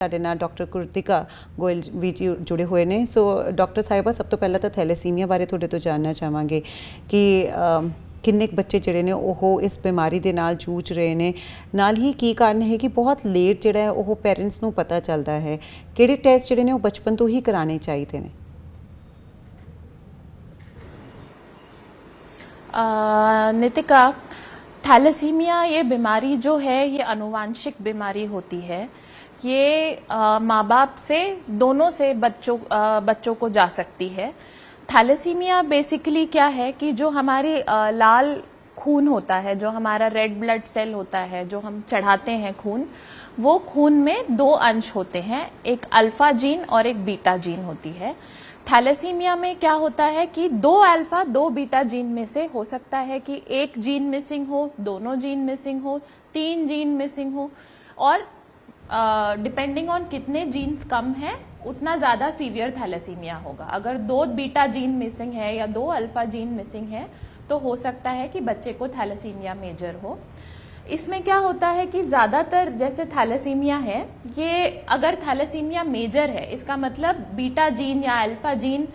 ਸਾਡੇ ਨਾਲ ਡਾਕਟਰ कृतिका गोयल ਵੀ ਜੀ जुड़े हुए ने। सो डॉक्टर साहिबा, सब तो पहला तो थैलेसीमिया बारे ਤੁਹਾਡੇ ਤੋਂ ਜਾਣਨਾ ਚਾਹਾਂਗੇ कि किन्ने बच्चे ਜਿਹੜੇ ਨੇ ਉਹ ਇਸ ਬਿਮਾਰੀ ਦੇ ਨਾਲ ਜੂਝ ਰਹੇ ਨੇ, ਨਾਲ ਹੀ ਕੀ ਕਾਰਨ ਹੈ ਕਿ ਬਹੁਤ ਲੇਟ ਜਿਹੜਾ ਹੈ ਉਹ ਪੇਰੈਂਟਸ ਨੂੰ ਪਤਾ ਚੱਲਦਾ ਹੈ, ਕਿਹੜੇ ਟੈਸਟ ਜਿਹੜੇ ਨੇ ਉਹ ਬਚਪਨ ਤੋਂ ਹੀ ਕਰਾਣੇ ਚਾਹੀਦੇ ਨੇ? नितिका, थैलेसीमिया ये बीमारी जो है ये आनुवांशिक बीमारी होती है। ये माँ बाप से दोनों से बच्चों को जा सकती है। थैलेसीमिया बेसिकली क्या है कि जो हमारी लाल खून होता है, जो हमारा रेड ब्लड सेल होता है, जो हम चढ़ाते हैं खून, वो खून में दो अंश होते हैं, एक अल्फा जीन और एक बीटा जीन होती है। थैलेसीमिया में क्या होता है कि दो अल्फा दो बीटा जीन में से हो सकता है कि एक जीन मिसिंग हो, दोनों जीन मिसिंग हो, तीन जीन मिसिंग हो, और डिपेंडिंग ऑन कितने जीन्स कम है उतना ज्यादा सीवियर थैलेसीमिया होगा। अगर दो बीटा जीन मिसिंग है या दो अल्फा जीन मिसिंग है तो हो सकता है कि बच्चे को थैलेसीमिया मेजर हो। इसमें क्या होता है कि ज्यादातर जैसे थैलेसीमिया है, ये अगर थैलेसीमिया मेजर है इसका मतलब बीटा जीन या अल्फा जीन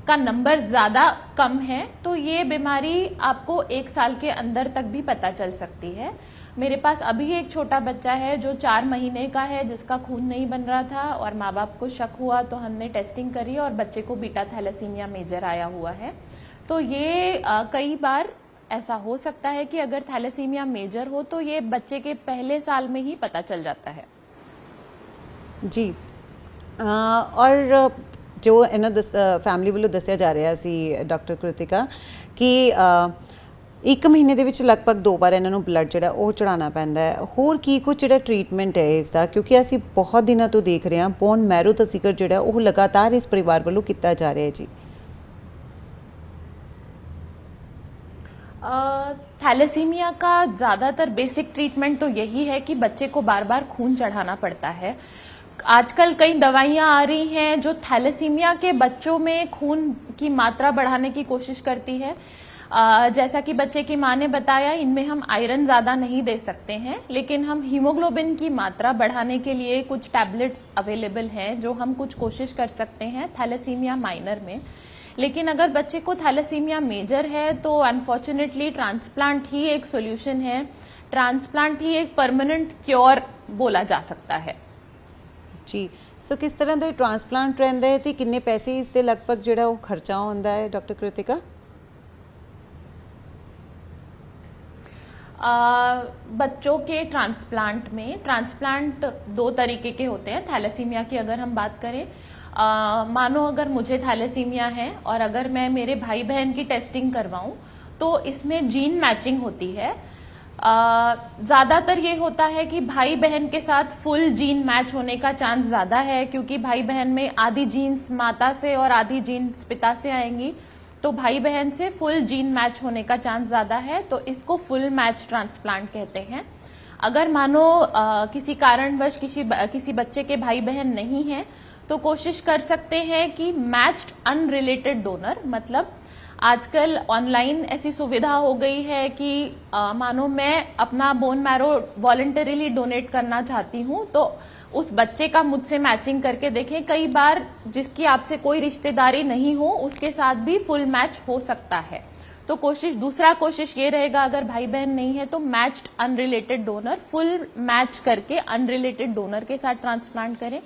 का नंबर ज्यादा कम है, तो ये बीमारी आपको 1 साल के अंदर तक भी पता चल सकती है। मेरे पास अभी एक छोटा बच्चा है जो 4 महीने का है, जिसका खून नहीं बन रहा था और माँ बाप को शक हुआ तो हमने टेस्टिंग करी और बच्चे को बीटा थैलेसीमिया मेजर आया हुआ है। तो ये कई बार ऐसा हो सकता है कि अगर थैलेसीमिया मेजर हो तो ये बच्चे के पहले साल में ही पता चल जाता है। जी, और जो इन्हों फैमिली वालों दसिया जा रहा सी डॉक्टर कृतिका कि 1 महीने ਦੇ ਵਿੱਚ ਲਗਭਗ 2 ਵਾਰ ਇਹਨਾਂ ਨੂੰ ਬਲੱਡ ਜਿਹੜਾ ਉਹ ਚੜਾਉਣਾ ਪੈਂਦਾ ਹੈ। ਹੋਰ ਕੀ ਕੁਝ ਜਿਹੜਾ ਟ੍ਰੀਟਮੈਂਟ ਹੈ ਇਸ ਦਾ, ਕਿਉਂਕਿ ਅਸੀਂ ਬਹੁਤ ਦਿਨਾਂ ਤੋਂ ਦੇਖ ਰਹੇ ਹਾਂ ਬੋਨ ਮੈਰੋ ਦਾ ਜ਼ਿਕਰ ਜਿਹੜਾ ਉਹ ਲਗਾਤਾਰ ਇਸ ਪਰਿਵਾਰ ਵੱਲੋਂ ਕੀਤਾ ਜਾ ਰਿਹਾ ਹੈ ਜੀ। थैलेसीमिया का ज्यादातर बेसिक ट्रीटमेंट तो यही है कि बच्चे को बार बार खून चढ़ाना पड़ता है। आजकल कई दवाइयां आ रही हैं जो थैलेसीमिया के बच्चों में खून की मात्रा बढ़ाने की कोशिश करती है। जैसा कि बच्चे की माँ ने बताया, इनमें हम आयरन ज्यादा नहीं दे सकते हैं, लेकिन हम हीमोग्लोबिन की मात्रा बढ़ाने के लिए कुछ टैबलेट्स अवेलेबल हैं जो हम कुछ कोशिश कर सकते हैं थैलेसीमिया माइनर में। लेकिन अगर बच्चे को थैलेसीमिया मेजर है तो अनफॉर्चुनेटली ट्रांसप्लांट ही एक सॉल्यूशन है, ट्रांसप्लांट ही एक परमानेंट क्योर बोला जा सकता है। जी, सो किस तरह का ट्रांसप्लांट रहता है तो किन्ने पैसे इसके लगभग जो खर्चा होता है डॉक्टर कृतिका? बच्चों के ट्रांसप्लांट में ट्रांसप्लांट 2 तरीके के होते हैं। थैलेसीमिया की अगर हम बात करें, मानो अगर मुझे थैलेसीमिया है और अगर मैं मेरे भाई बहन की टेस्टिंग करवाऊं तो इसमें जीन मैचिंग होती है। ज्यादातर ये होता है कि भाई बहन के साथ फुल जीन मैच होने का चांस ज्यादा है, क्योंकि भाई बहन में आधी जीन्स माता से और आधी जीन्स पिता से आएंगी, तो भाई बहन से फुल जीन मैच होने का चांस ज्यादा है, तो इसको फुल मैच ट्रांसप्लांट कहते हैं। अगर मानो किसी कारणवश किसी बच्चे के भाई बहन नहीं है तो कोशिश कर सकते हैं कि मैच्ड अनरिलेटेड डोनर, मतलब आजकल ऑनलाइन ऐसी सुविधा हो गई है कि मानो मैं अपना बोन मैरो वॉलंटरीली डोनेट करना चाहती हूं तो उस बच्चे का मुझसे मैचिंग करके देखें। कई बार जिसकी आपसे कोई रिश्तेदारी नहीं हो उसके साथ भी फुल मैच हो सकता है। तो दूसरा कोशिश ये रहेगा, अगर भाई बहन नहीं है तो matched unrelated donor, full match करके अनरिलेटेड डोनर के साथ ट्रांसप्लांट करें।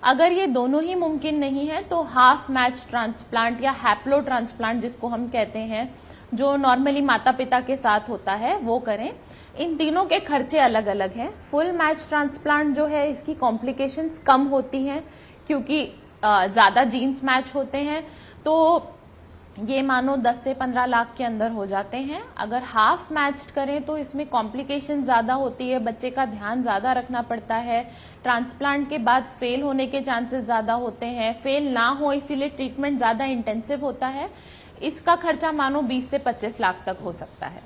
अगर ये दोनों ही मुमकिन नहीं है तो हाफ मैच ट्रांसप्लांट या हैप्लो ट्रांसप्लांट जिसको हम कहते हैं, जो नॉर्मली माता पिता के साथ होता है, वो करें। इन तीनों के खर्चे अलग अलग हैं। फुल मैच ट्रांसप्लांट जो है इसकी कॉम्प्लिकेशंस कम होती हैं क्योंकि ज्यादा जीन्स मैच होते हैं, तो ये मानो 10 से 15 लाख के अंदर हो जाते हैं। अगर हाफ मैच्ड करें तो इसमें कॉम्प्लिकेशन ज्यादा होती है, बच्चे का ध्यान ज्यादा रखना पड़ता है, ट्रांसप्लांट के बाद फेल होने के चांसेस ज्यादा होते हैं, फेल ना हो इसीलिए ट्रीटमेंट ज्यादा इंटेंसिव होता है। इसका खर्चा मानो 20 से 25 लाख तक हो सकता है।